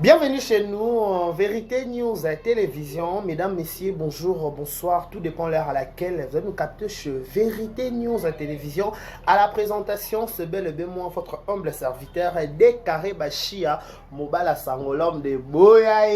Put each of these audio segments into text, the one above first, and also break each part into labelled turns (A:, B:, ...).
A: Bienvenue chez nous en Vérité News à télévision. Mesdames, messieurs, bonjour, bonsoir. Tout dépend de l'heure à laquelle vous allez nous capter chez Vérité News à télévision. À la présentation, ce bel et bien moi, votre humble serviteur, Décaré Bachia, Mobala Sangolom de Boyae.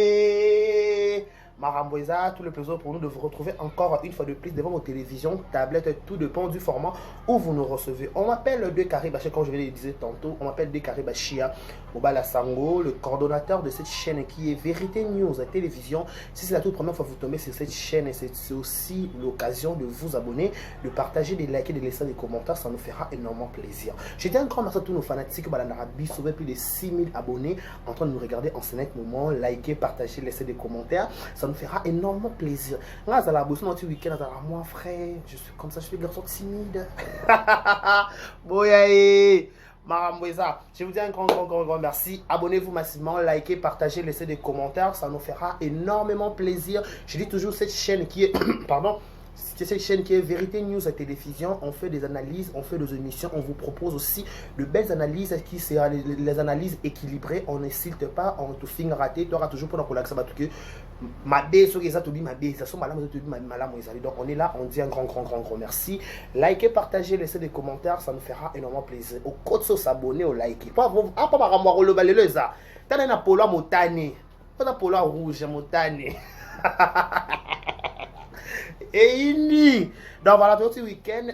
A: Maramboisa, tout le plaisir pour nous de vous retrouver encore une fois de plus devant vos télévisions, tablettes, tout dépend du format où vous nous recevez. On m'appelle Décaré Bachia, comme je le disais tantôt, on m'appelle Décaré Bachia, Mobala Sango, le coordonnateur de cette chaîne qui est Vérité News à télévision. Si c'est la toute première fois que vous tombez sur cette chaîne, c'est aussi l'occasion de vous abonner, de partager, de liker, de laisser des commentaires, ça nous fera énormément plaisir. J'étais un grand merci à tous nos fanatiques, Balanarabi, sauvé plus de 6000 abonnés en train de nous regarder en ce moment, liker, partager, laisser des commentaires. Ça nous fera énormément plaisir. Là, à la bosse, notre week-end, moi, frère, je suis comme ça, je suis un garçon timide. Boyaye, Maramboisa, je vous dis un grand merci. Abonnez-vous massivement, likez, partagez, laissez des commentaires. Ça nous fera énormément plaisir. Je dis toujours cette chaîne qui est, pardon, c'est cette chaîne qui est Vérité News à télévision. On fait des analyses, on fait des émissions. On vous propose aussi de belles analyses qui seront les analyses équilibrées. On n'hésite pas, on te finit raté. Tu auras toujours pour la collègue que ma bête, ce que ça te dit ma bête, ça sont malades, te dit ma malade. Donc on est là, on dit un grand merci. Likez, partagez, laissez des commentaires, ça nous fera énormément plaisir. Au code s'abonner, au liker. Pas par rapport le balai ça. T'as un polo à motane, pas un polo rouge à motane. Et ini. Donc voilà, petit week-end.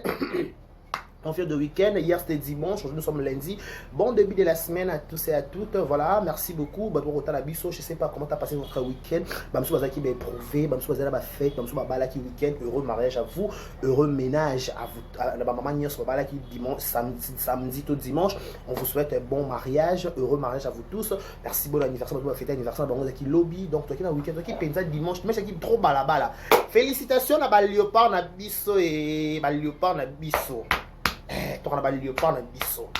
A: On fait de week-end. Hier c'était dimanche, nous sommes lundi. Bon début de la semaine à tous et à toutes. Voilà, merci beaucoup. Je ne sais pas comment tu as passé votre week-end. Bamsou Bazaki m'a éprouvé. Bamsou Bazaki m'a fête. Bamsou Babalaki week-end. Heureux mariage à vous. Heureux ménage à vous. La maman Nias Babalaki dimanche, samedi tout dimanche. On vous souhaite un bon mariage. Heureux mariage à vous tous. Merci bon anniversaire. Bon fête anniversaire. Bon Zaki lobby. Donc toi qui es dans le week-end, toi qui pensa dimanche, mais c'est trop balabala. Félicitations à Léopard Nabiso et Léopard Nabiso. Tu as un léopard dans biso.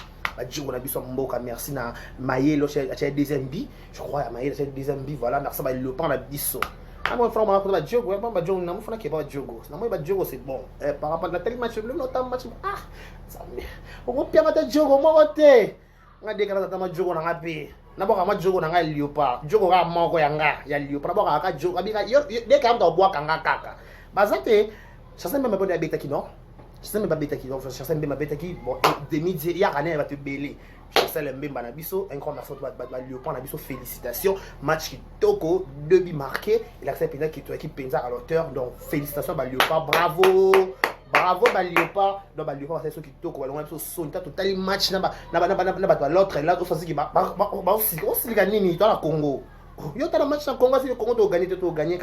A: On a biso mboka merci na Maïlo chez deuxième bi. Je crois à Maïlo chez deuxième bi. Voilà, merci à léopard dans biso. Ah moi frère, on a pas Diogo, pas Diogo, non, faut pas Diogo. Non, moi Diogo c'est bon. Par rapport à tel match, le autre match. Ah, ça me. On peut pas Diogo moi voter. On a déclaré que Diogo na ngapi. Na boka ma Diogo na nga léopard. Diogo ga moko yanga, ya léopard boka ka Diogo. Abi ka yo dès quand on boit kanga kaka. Bazate, ça c'est même pas de bêta qui non. Je sais même pas bêta qui donc je sais même pas bêta qui bon demi-midi il y a rien va te belé. Je sais le même banabiso un grand merci à Léopard Nabiso félicitations match qui toko 2 buts marqués il a fait pénal qui pensa à l'auteur donc félicitations à Léopard bravo Léopard donc Léopard c'est ce qui toko on a so son total match na l'autre là tout ça qui ba aussi gagner ni dans la Congo. Yo t'as le match en Congo, si le Congo doit gagner,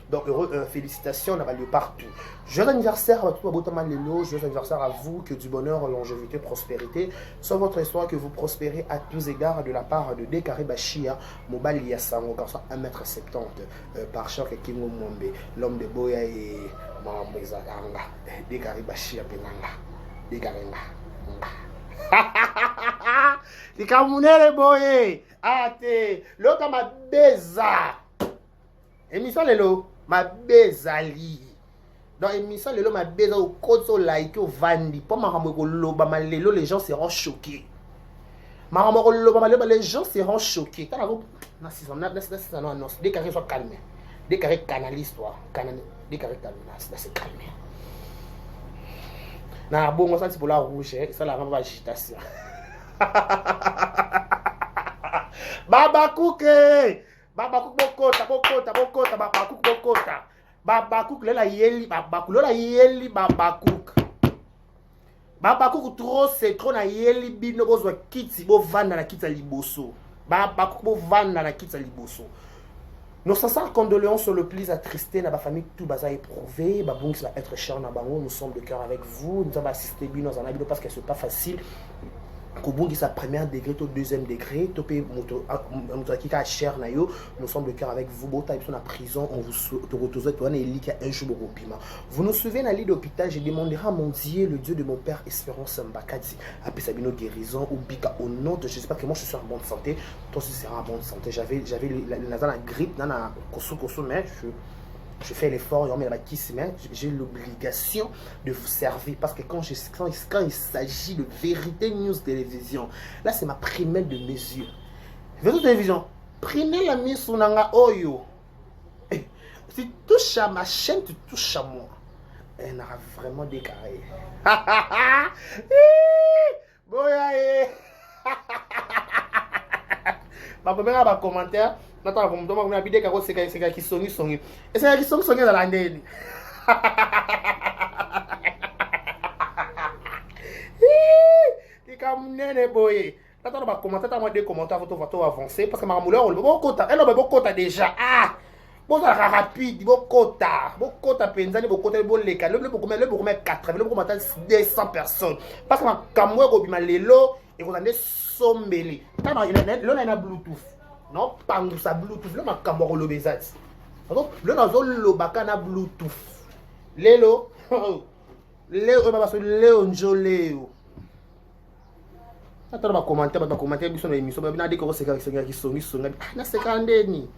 A: donc heureux, félicitations, on a lieu partout. Joyeux anniversaire à tout Abotaman Lelo, joyeux anniversaire à vous, que du bonheur, longévité, prospérité, soit votre histoire, que vous prospérez à tous égards de la part de Décaré Bachia, Mobali Yassango, garçon 1m70, par choc Kingo Mwombe, l'homme de Boya et Mamouza Ganga, Décaré Bachia Benanga, Décaré Nga. Les Camerounais boye. Ate, l'autre ma beza. Émission lelo, ma bezali. Donc émission lelo ma beza au code so like au vandi. Pas ma ramoko loba ma lelo, les gens seront choqués. Ma ramoko loba ma lelo, les gens seront choqués. T'as la route. Non, si ça non annonce. Dès qu'elle soit calme. Dès qu'elle canalise toi, dès qu'elle calme, là c'est calme. Na bon, ça c'est pour la rouge, ça la rend agitation. Baba Cook bokota Baba Cook lela yeli Baba Cook trop c'est trop na yeli bino bozwa kiti bo vanda na kiti liboso Baba Cook bo vanda na kiti liboso. Nos sincères condoléances sur le plus attristé, na famille tout baza éprouvé, babung va être cher na bango, nous sommes de cœur avec vous, nous avons assisté bien dans un habit parce que c'est pas facile. Kobungi sa première degré au deuxième degré, topé moto cher na yo, nous sommes de cœur avec vous. Bota ils sont en prison, on vous retrouve toi Nelly qui a un jour au piment. Vous nous suivez dans la lit d'hôpital, je demanderai à mon Dieu, le Dieu de mon père Espérance Mbakadi, après Sabino guérison ou bika au nom de j'espère que moi je suis en bonne santé, toi aussi seras en bonne santé. J'avais la grippe dans la koso mais je fais l'effort, j'ai l'obligation de vous servir parce que quand il s'agit de Vérité News télévision, là c'est ma primaire de mesure. Vérité télévision, Prenez la mise sur Nanga Oyo. Si tu touches à ma chaîne, tu touches à moi. Elle aura vraiment décarré. Boya. Ma première ma commentaire. Attends, vous me demandez une vidéo qui est qui songi. Et c'est qui songi dans la nez. Qui comme nene boye. Attends, ma commentaire, moi des commentaires, photo avancer parce que ma mouleur, elle n'a pas de déjà. Ah! Bon, ça rapide, bon quota penzani, bon quota bon les cas, le beaucoup mettre 80, le beaucoup mettre 200 personnes. Parce que ma camoué gobima lelo et vous avez sommeli. Quand il y a Bluetooth, non pas ça Bluetooth, le ma camoué le bezat. Donc le nazo le baka na Bluetooth. Lelo, Léo ma Léo Njoleo. Attends ma commentaire biso na émission, ba bina de ko c'est qui sont na sekandeni.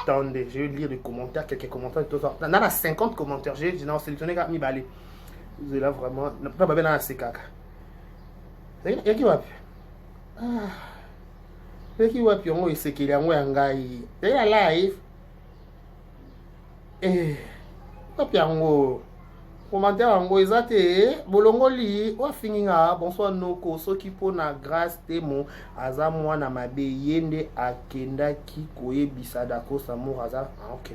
A: Attendez, je vais lire les commentaires, quelques commentaires. Il y a 50 commentaires. J'ai sélectionné mi balé. Vous êtes là vraiment. Pas bien dans la CKK. Il y a qui va. Ah. Il y a qui va. Puis on va essayer qu'il y a un gars. Il y a live. Eh. Pas bien. Commentaire en gros, exact. Bolongoli, ou fininga, bonsoir noko, soki po na grâce temo, aza mwana mabe yende akenda ki koye bisada ko samour aza. Ah, ok.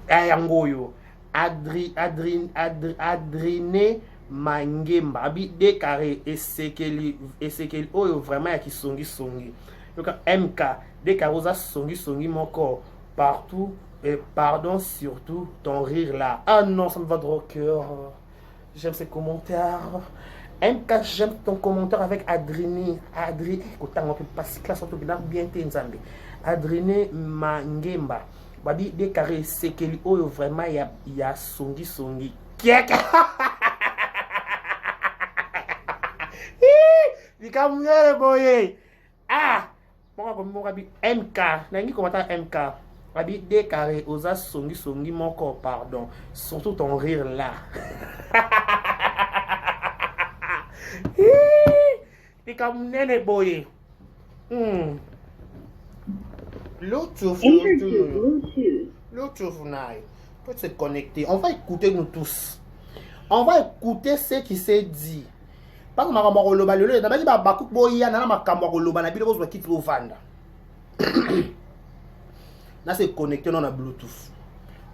A: Ayango yo. Adrine Mangemba, abi décarré, esekeli oyo vraiment ya ki songi. Donc MK, décaré oza songi moko partout. Et pardon surtout ton rire là. Ah non, ça me va droit au cœur. J'aime ces commentaires. MK, j'aime ton commentaire avec Adrine. Écoute, on peut passer classe au bien t'enzambe. Adrine Mangemba. Babi décarré c'est que oh vraiment il y a songi. Kiek. Il comme le boy. Ah, mon rabi MK. Nangi commentaire MK. Babi décarré osa songi mon corps pardon. Surtout ton rire là. Il comme nene boy. Bluetooth. Peut se connecter. On va écouter nous tous. On va écouter ce qui s'est dit. Parce que ma maman loba le na ba ba bakuk boya na makambo loba na bile bozo kiti ovanda. Na se connecter non na Bluetooth.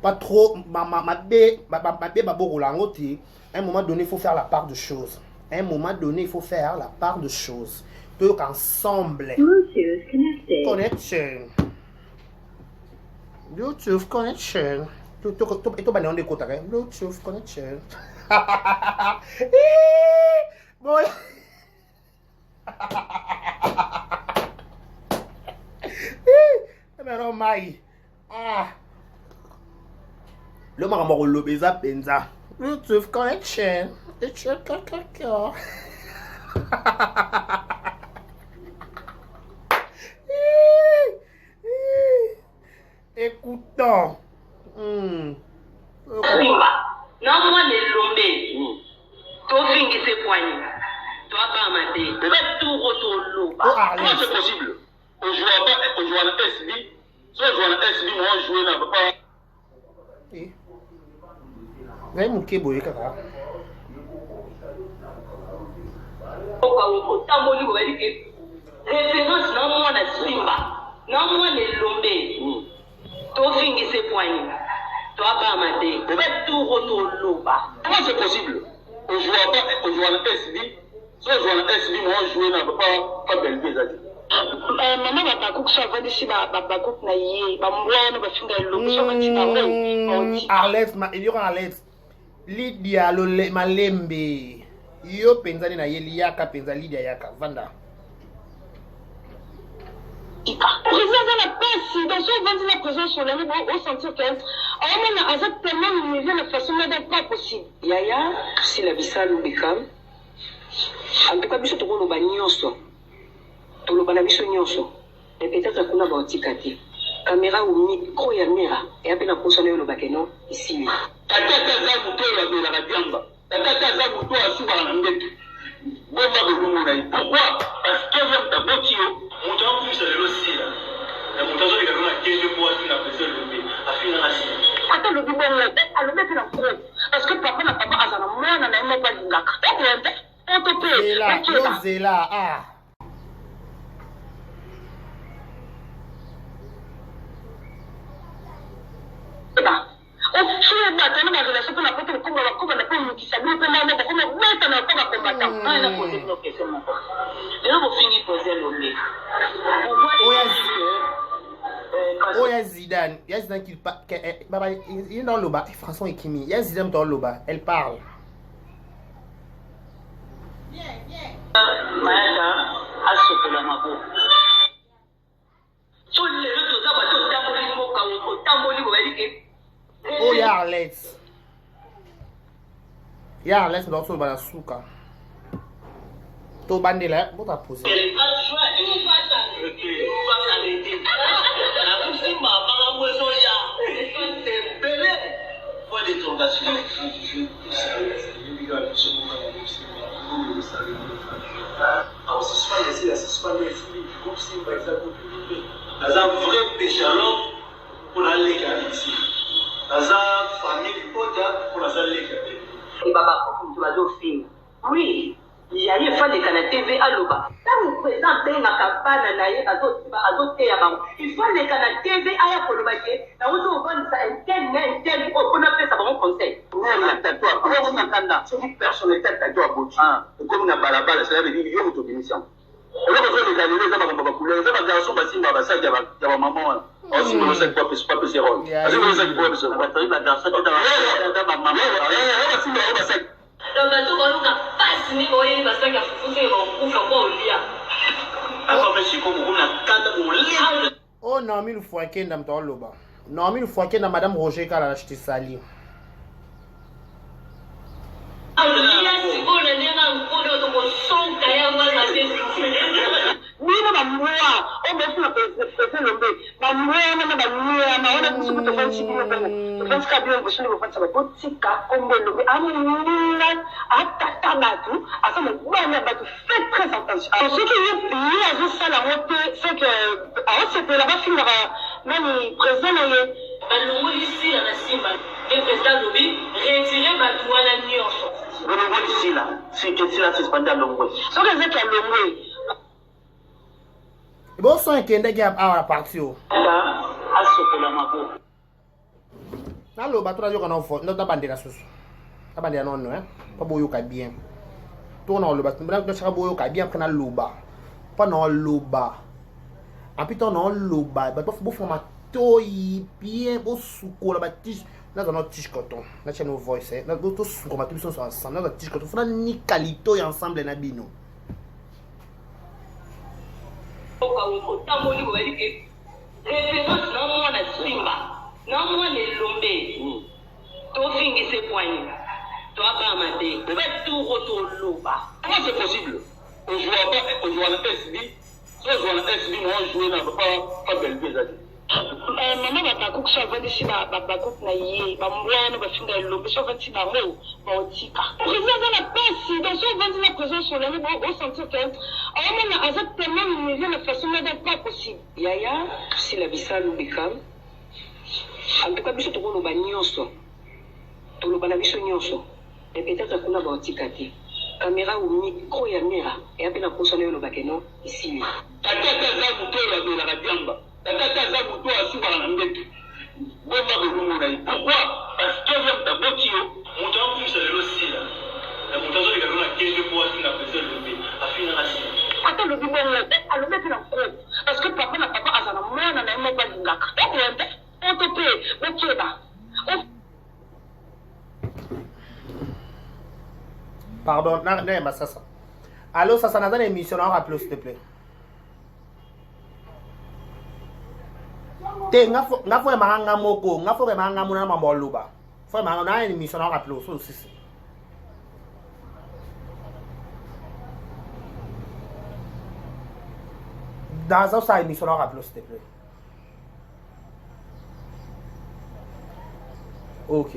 A: Pas trop ma te. À un moment donné, il faut faire la part de choses. À un moment donné, il faut faire la part de choses. Peu qu'ensemble.
B: Bluetooth connected.
A: Connection. Bluetooth connection. Itu banyak orang kota kan? Bluetooth connection. Boy. Mais mai. Ah. Le mara maro lobeza penza. Bluetooth connection. It's your kakaka. Écoutons.
C: Non, moi, les lombés. Ton fingi c'est poigné. Toi, pas ma dé. Peut-être tout retour l'eau.
D: Comment c'est possible? On joue à la SB. Si on joue à la SB, moi, on joue à la pas.
A: Vai muke boye kaka.
C: Tamboli ko bari ke. Référence non moi na Simba. Non moi les lombés. Ton fingi c'est poigné. Toi pas ma dé. Peut-être tout retour l'eau.
D: Comment c'est possible? On joue à la SB. Si on joue à la SB, moi, on joue à la pas belle bizarre.
C: Maman va pas coucher avant d'ici va couper na yé. Va m'envoyer no ba finga l'eau. So va ti
A: Arlette, il y aura Arlette. Lydia Malembe. Yo penzani na yeli yaka penza Lydia yaka vanda.
C: Présence dans la paix, dans son ventre la présence sur les mots, on sentir que on a tellement une la façon d'être pas possible. Yaya, si la visa nous become en tout cas biso to ko ba nyonso. To lo bana biso nyonso. Et peut-être qu'on a ba otikati. Caméra ou micro ya mera et après na posa le bakeno ici.
D: Tata za muto ya bela la biamba. Tata za muto asuba na ndetu. Bomba ko mungu na. Pourquoi? Parce que j'aime ta botio. On t'a plus le aussi là.
A: Zela, yo Zela, ah. Zidane, il y a Zidane qui parle. Il est dans le bas. François et Kimi, il y a Zidane dans le bas. Elle parle. Oh, il y a Arlette. Il y a Arlette dans le bas. To bande là, bon t'as posé.
C: Oui. Il y a une fois de la TV à l'Oba. Quand vous présentez ma cabane, il faut les canaux TV à la Colobatier. Là où on vend ça, un tel, on appelle ça bon conseil. C'est une personne tête à toi, comme une balabala, c'est la vie de l'autobimission. Et là, on fait les canaux, les hommes vont couler, les hommes garçons, bah, si ma basse, il y a maman. Oh, si vous savez quoi, c'est pas plus rôle. Si vous savez quoi, c'est pas plus rôle. C'est pas maman.
A: Oh non, mais il faut qu'il y ait un loba. Non, mais il faut qu'il y ait Madame Roger qui a acheté ça. Bon sang qui est à partir. Allô, bateau qu'on a fait, notre bande la sauce. La bande non non hein, pas boyo ka bien. Tourne le bateau, mais ça boyo ka bien prendre l'oba. Pas non l'oba. En plus ton non l'oba, bah faut format toi bien au souko la bâtisse. Là dans notre tige coton. Là chez nos voice, là d'autres souko ma tous sont ensemble. Là notre tige coton, faut ni qualité ensemble na bino.
D: Comment c'est possible? On joue à la SB. Si on joue à la SB, moi je joue dans pas belle déjà.
C: Maman va pas coucher avant d'ici ma coupe naïe, ma moine va finir le lobby sur 26 marmots, mon tika. Président de la paix, dans son 29 présence sur l'année, on sentir que on a azat tellement humilié la façon d'être pas possible. Yaya, si la bissa nous become, en tout cas, biso to ko ba nyonso. To lo bana biso nyonso. Et peut-être qu'on a ba tikati. Caméra ou micro ya mera, et après la console le bakeno ici.
D: Tata za muto ya la radiamba. Tata za muto asubala na ndetu. Bomba ko pourquoi? Parce que j'aime ta botio, muto en plus le sila. La muto zo ikana 15 fois sur la présidence de l'OB. Afina la sila.
C: Attends le bibo là, alors mettre la croix. Parce que papa azana mwana na mo ba ngaka. On te paie, ok ba.
A: Pardon, non, ça. Allô, ça n'a pas d'émission, on rappelle s'il te plaît. Te, nga fo manga moko, nga fo manga mona mambo luba. Fo manga na émission, on rappelle aussi. Dans ça émission, on rappelle s'il te plaît. Ok.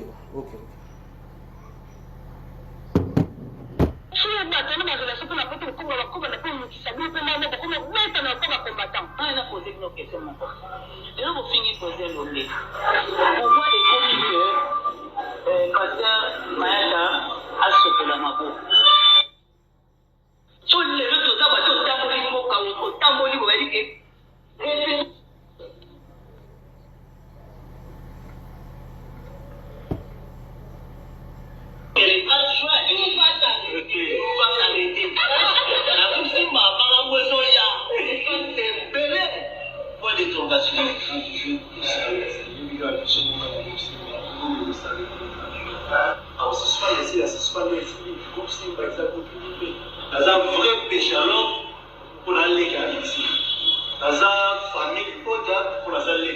D: Dans un vrai péchalote pour aller ici. Dans une famille pour aller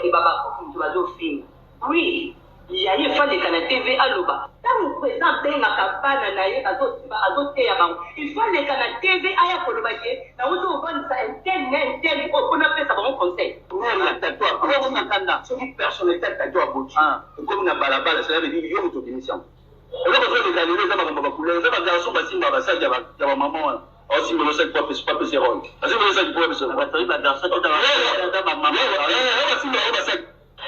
C: et baba pour tout film. Oui, il y a une fois les canaux TV à l'Oba. Quand vous présentez ma campagne naïe à d'autres il faut les canaux TV à la Colombier. Là où on vend ça un tel on a fait ça pour un conseil.
D: Si personne n'est tête à toi pour comme on a balabala, ça veut dire qu'il y a une démission. Et là, on fait les canaux, ça va pas couler. Ça va garçon passer ma ça il y a maman. Aussi, mais c'est pas passer rôle. Parce que c'est pas passer rôle. Ça va dans ça dans ma maman.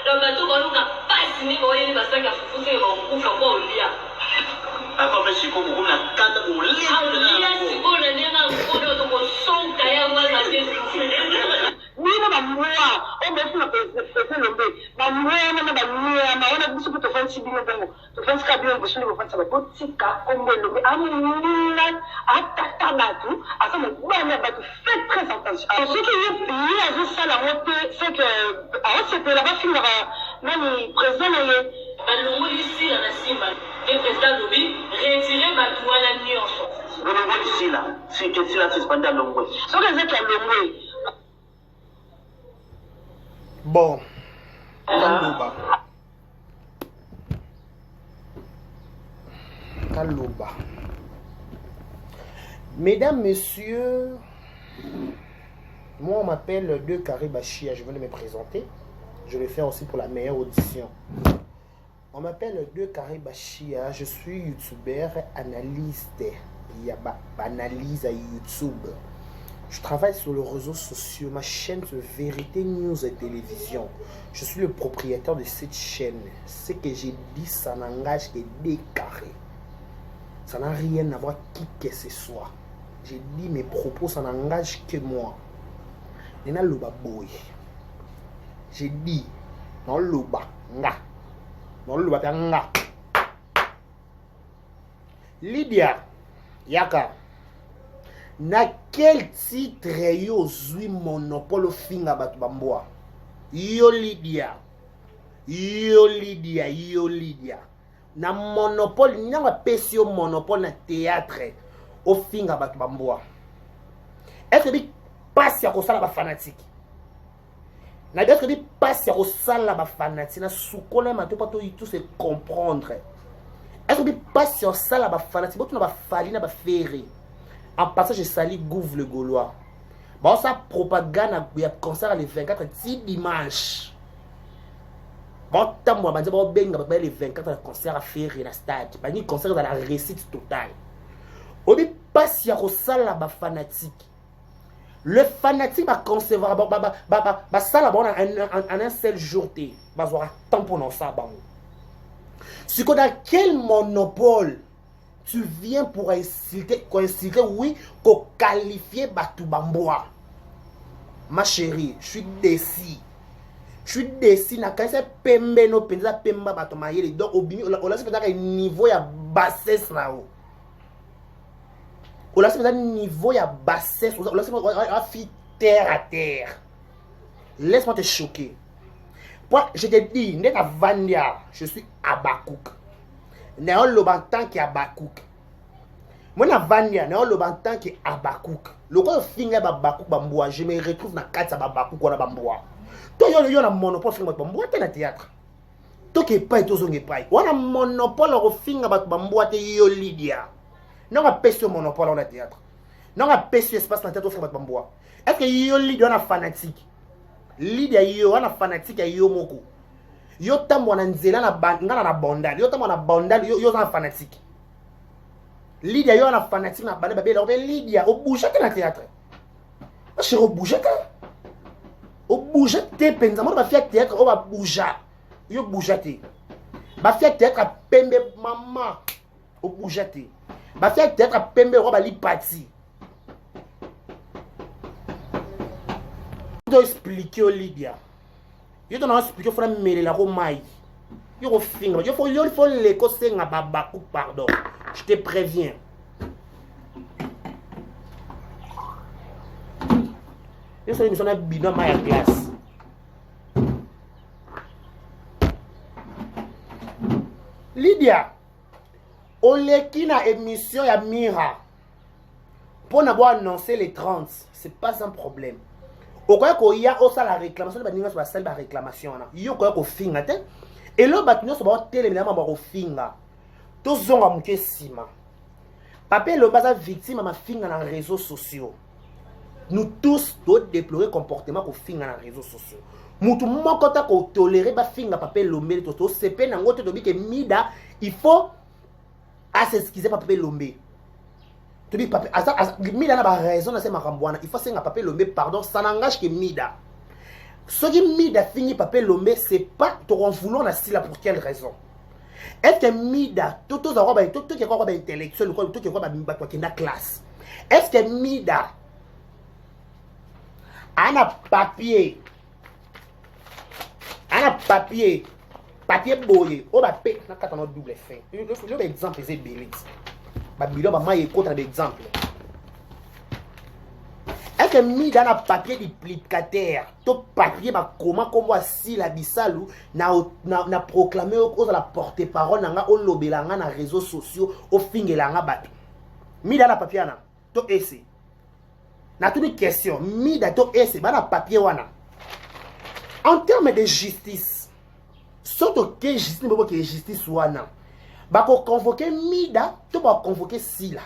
C: Donc bateau quand on a pas signé pour aller dans ça qui a foutu mon coup pour Olia.
D: Après c'est comme on a tant de mots.
C: Olia c'est bon on est dans le code de son kaya moi ça c'est oui na moi on me fait le bé na moi na on a beaucoup de faire si bien donc to faire ça bien parce que on fait ça pour tika comme le amina atata batu asa mo bana batu faites très attention ce qui est payé à juste ça la montée c'est que c'était là-bas finira même président le ici la Simba le président Lobi retirer batu wana nyonso
D: le ici là c'est que c'est la suspendé à Longwe
C: so que c'est à Longwe.
A: Bon, Kaloba. Kaloba. Mesdames, messieurs, moi on m'appelle De Karibachia, je viens de me présenter. Je vais faire aussi pour la meilleure audition. On m'appelle De Karibachia, je suis youtubeur, analyste. Il y a analyse à YouTube. Je travaille sur les réseaux sociaux, ma chaîne de Vérité News et Télévision. Je suis le propriétaire de cette chaîne. Ce que j'ai dit, ça n'engage que des carrés. Ça n'a rien à voir qui que ce soit. J'ai dit mes propos, ça n'engage que moi. Nena loba boy. J'ai dit, non loba nga. Non loba nga. Lydia, Yaka. Na quel titre yo zui monopole finga batu bamboa? Yo Lydia. Na monopole, nyanga pesi yo monopole na théâtre au finga batu bamboa. Est-ce que dit passe ya kosala ba fanatique? Na est-ce que dit passe ya kosala ba fanatique na soukola mato pato tout se comprendre. Est-ce que dit passe ya kosala ba fanatique botu na ba fali na ba ferré? En passant, je salue Gouv le Gaulois. Bon, ça propagande, il y a concert le 24 dimanche. Bon, tant moi, je vais le 24 le concert à faire dans le stade. Il y a un concert dans la réussite totale. On dit pas si il y a un fanatique. Le fanatique va concevoir, ça en un seul jour. Il va avoir un temps pour nous ça. Si on a quel monopole tu viens pour insulter, oui, pour qualifier Batu Bamboa. Ma chérie, je suis déçu. Quand c'est pembe no penza pemba bato mayele. Donc, on a un niveau ya bassesse là-haut. On a un niveau ya bassesse. On a fait terre à terre. Laisse-moi te choquer. Je te dis, n'est à Vandia, je suis Abakouk. Néon Lobantan qui est Abakouk. Moi, na Vandia, Néon Lobantan qui est Abakouk. Le quoi finger Abakouk Bamboa, je me retrouve dans 4 Abakouk ou Bamboa. Toi, il y a un monopole finger Bamboa, tu es dans le théâtre. Toi qui es pas et toi qui es pas. On a un monopole au finger Bamboa, tu es Lydia. Non, on a pêché monopole dans le théâtre. Non, on a pêché espace dans le théâtre au finger Bamboa. Est-ce que Lydia est fanatique? Lydia est fanatique à Yomoko. Yo tambo na nzela na banga na bondal yo tambo na bondal yo za fanatique Lydia yo na fanatique na bale babela obe Lydia o bouger na théâtre chéri o bouger te penza mo ba fiat théâtre o ba bouger yo bouger te ba fiat théâtre pembe maman o bouger te ba fiat théâtre pembe ro ba li parti do expliquer Lydia. Je te explique, il faut mêler la romaille. Il faut l'écosser à Babakou, pardon. Je te préviens. Il faut une bidon à glace. Lydia, on l'équipe na émission ya Mira. Pour n'avoir annoncé les 30, c'est pas un problème. Au cas où il y a aussi la réclamation, il y a la salle de réclamation. Il y a un finga. Et là, il y a un téléménage qui finga. Tous ont un mouké sima. Papa, le bas victime à ma finga dans les réseaux sociaux. Nous tous doit déplorer comportement qu'on finga dans les réseaux sociaux. Moutou mokota ko tolérer ba finga papa lombe toto c'est peine ngote dobi que mida il faut s'excuser papa lombe. Tobi papa mida na ba raison na se makambwana il faut senga papa lombe pardon ça n'engage que mida. Ce qui mida fini papa lombe c'est pas to en vouloir na style pour quelle raison. Est-ce que mida tout qui quoi intellectuel tout qui quoi ba to kina classe. Est-ce que mida ana papier papier boye o ba pe na kata no double fin le exemple c'est belé ba bilo ba ma écoute un exemple est que mi dans un papier duplicataire to papier ba comment si la bisalu na proclamer aux la porte-parole nga o lobelanga na réseaux sociaux o fingelanga bato mi dans la papier na to essayer na toute une question mi dans to essayer ba na papier wana. En termes de justice, surtout que justice n'est pas que justice wana, bah qu'on convoquer Mida, tu vas convoquer Sila.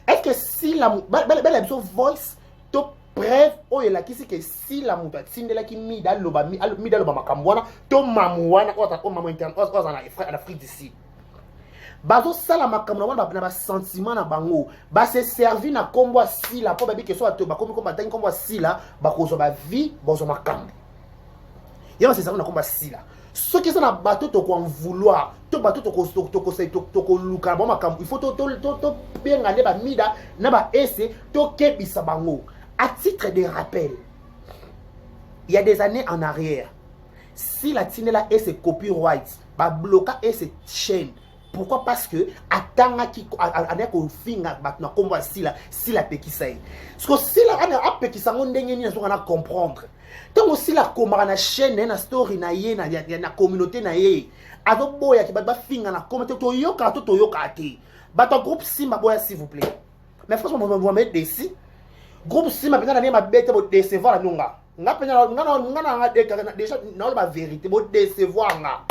A: Est-ce que Sila, belle voice, tu preuve oh il a qui c'est que Sila muta tinde la qui Mida loba makamwana, tu mamouana ou maman interne ou en Afrique d'ici. Bazo sala makamwana na ba sentiment na bango, ba se servir na kombo Sila pour baby que soit to ba comme batang kombo Sila, ba kozo ba vie, bozo makambo. Il y a ces gens qui sont là. Ceux qui sont dans le bateau, ils vont vouloir. Tout bateau, ils vont il faut bien regarder les mida, à titre de rappel, il y a des années en arrière, si la Tinela est ses copyrights, va bloquer et ses chaînes. Pourquoi? Parce que attends qui avec au finga maintenant comme voici là si la pekisai. Parce que si la a pekisa ngondenge ni na comprendre. Tant aussi la komara na chaîne na story na ye na communauté na ye. Azo boya ki ba finga na commenter to yoka te. Bato groupe Simba boya s'il vous plaît. Mais franchement vous mettre dessus. Groupe Simba peut-être na ma bête pour décevoir la nunga. Nga pena nga déjà na la vérité pour décevoir nga.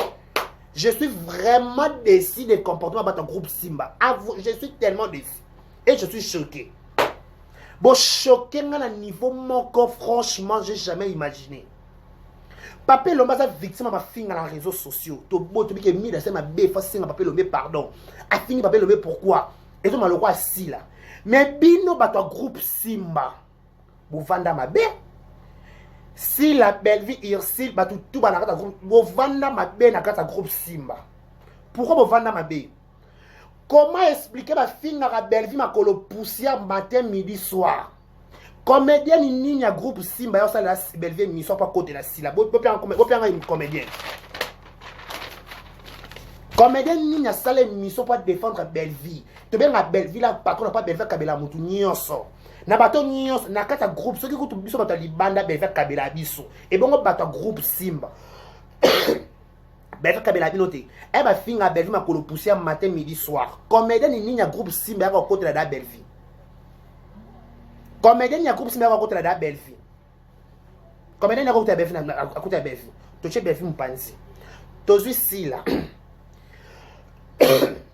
A: Je suis vraiment déçu des comportements de ton groupe Simba. Je suis tellement déçu. Et je suis choqué. Bon, choqué à un niveau que franchement, je n'ai jamais imaginé. Papa Lomba est victime de ma fille dans les réseaux sociaux. Tu as dit que mi ma bé facile Papa Lomba pardon. A fini Papa Lomba pourquoi? Et tu m'as le roi si là. Mais bino ba ton groupe Simba. Vous vendez ma bé. Si la belle vie Irsil, bah tout va dans groupe, vous vendez ma bé dans le groupe Simba. Pourquoi vous vendez ma bé? Comment expliquer ma fille dans la belle vie ma colo poussière matin, midi, soir? Comédien ni ni groupe Simba, y'a ça la belle vie, ni soit pas côté la Sila. Vous pouvez un comédien. Comédien ni ni ça les mission pas défendre belle vie. Tu bien la belle vie là, patron n'a pas belle vie kabela mutu ni so. Na bato nyonso na kata groupe ceux qui kutu biso bato libanda beva kabela biso et bongo bato groupe Simba beva kabela binote e ba finga belvi makolo pousser matin midi soir comédien ni nya groupe Simba ko côté la belvi comédien ni groupe Simba ko côté la belvi comédien ni ko côté belvi na côté belvi to che belvi mpanzi to zui sila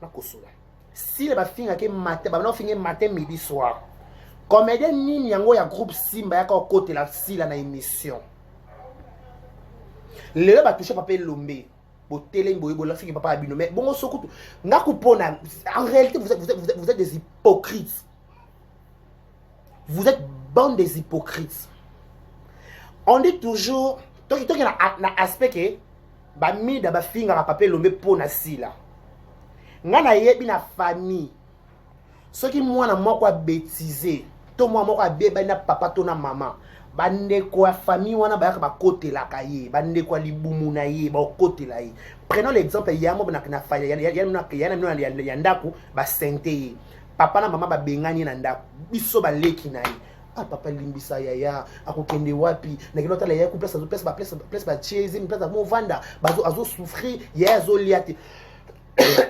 A: na kosola sila ba finga ke matin ba no finga matin midi soir. Comédien nini yango ya groupe Simba ya ko côté la sila na émission. Le ba toucher Papa Lombe. Bo télé boye bo la fiki papa abino mais bon sokutu nga kupona en réalité vous êtes des hypocrites. Vous êtes bande des hypocrites. On dit toujours donc il y a un aspect que ba mi da ba finga ka Papa Lombe pona sila. Nga na yebi na famille. Ce qui moi na moko a bêtisé. To moi moko a beba na papa to na maman. Bande ko famille wana ba ka côté la kaye. Bande ko libumu na ye ba côté la ye. Prenons l'exemple ya mo na na faya ya ndako ba sente. Papa na maman ba bengani na ndako. Biso ba leki na ye. Ah papa limbisa yaya akokende wapi na kinota la ya ku place ba cheze place mo vanda bazo azo souffrir ya azo liate.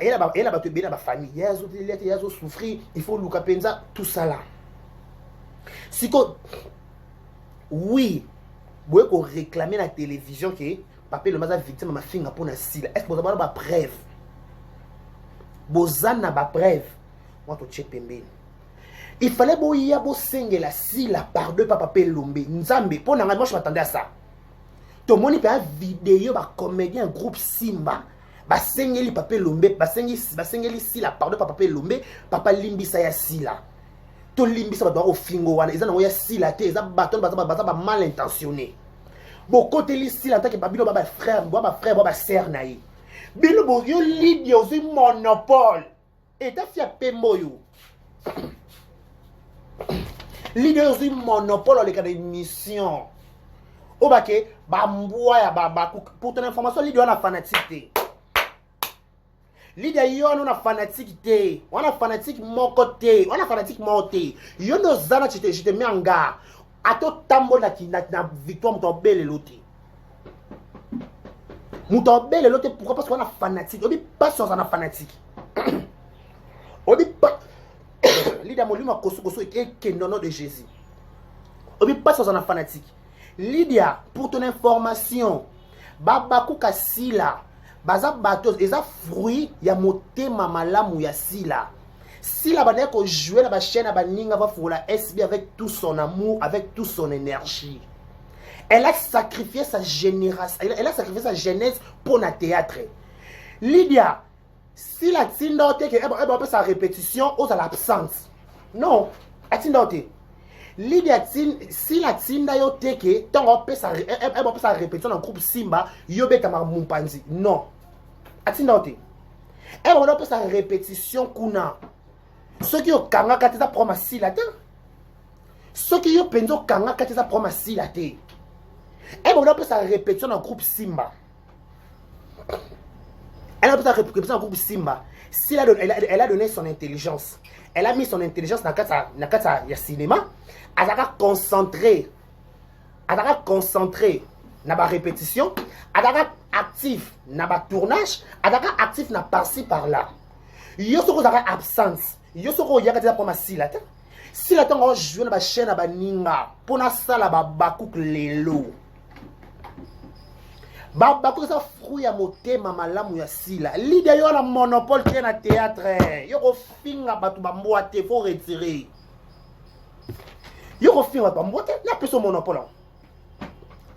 A: Et là, tu es bien dans ma famille. Il y a des souffrir. Il faut Luka Penza, tout ça là. Siko, oui, vous pouvez réclamer la télévision que papa le maza victime de ma fille pour na sila. Est-ce que vous avez une preuve? Vous avez une preuve? Moi, je suis pembe. Il fallait que vous ayez la sila par deux papa Lombe. Nzambe, pour moi, je m'attendais à ça. Tout le monde a une vidéo, un comédien, un groupe Simba. Basengeli papa Lombe, basengeli sila par deux papa Lombe, papa limbisa ya sila. To limbisa ba au fingo wana, ils ont ya sila te, ils ont bâton ba mal intentionné. Bon côté li sila tant que babino ba frère, ba sœur naï. Bino bo yo lidi yo monopole. Et ta fia pembo yo. Lidi yo monopole le cas d'émission. Obake ba mboya ba pour ton information lidi wana fanatique. Lidia yo on a fanatique té, on a fanatique mon côté, on a fanatique monté. Yo no zana je te mets en garde. A to tambo na victoire mon belle loti. Mon belle loti pourquoi parce qu'on a fanatique. On dit pas sur on a fanatique. On dit pas Lidia molima koso et non de Jésus. On dit pas sur on a fanatique. Lydia pour ton information, baba kuka sila baza batos eza fruit ya motema malamu ya sila. Sila ba ko jouer na ba chaîne ba ninga va foula SB avec tout son amour, avec toute son énergie. Elle a sacrifié sa génération, elle a sacrifié sa jeunesse pour le théâtre. Lydia, si la tindote que elle va sa répétition aux à l'absence. Non, la tindote. Lydia si la tinda yo teke tant on peut sa répétition dans le groupe Simba yo beta mumpanzi. Non. Atindote. Elle va faire sa répétition kuna. Ceux qui ont kanga katisa proma sila te. Ceux qui ont penzo kanga katisa proma sila te. Elle va faire sa répétition dans le groupe Simba. Elle va faire sa répétition dans le groupe Simba. Si elle a donné son intelligence. Elle a mis son intelligence dans le cinéma. Elle a concentré. Elle a concentré dans la répétition. Elle a actif dans le tournage. Elle a actif dans par-ci par-là. Yo soko za absence. Yo soko ya katisa pour ma silata. Silata on joue dans la chaîne ba ninga pour na sala ba bakouk lelo. Ba bakouk ça fruit ya motema malamu ya sila. Lydia yo na monopole qui na théâtre. Yo ko finga batu ba mboate faut retirer. Yo ko finga ba mboate la personne monopole.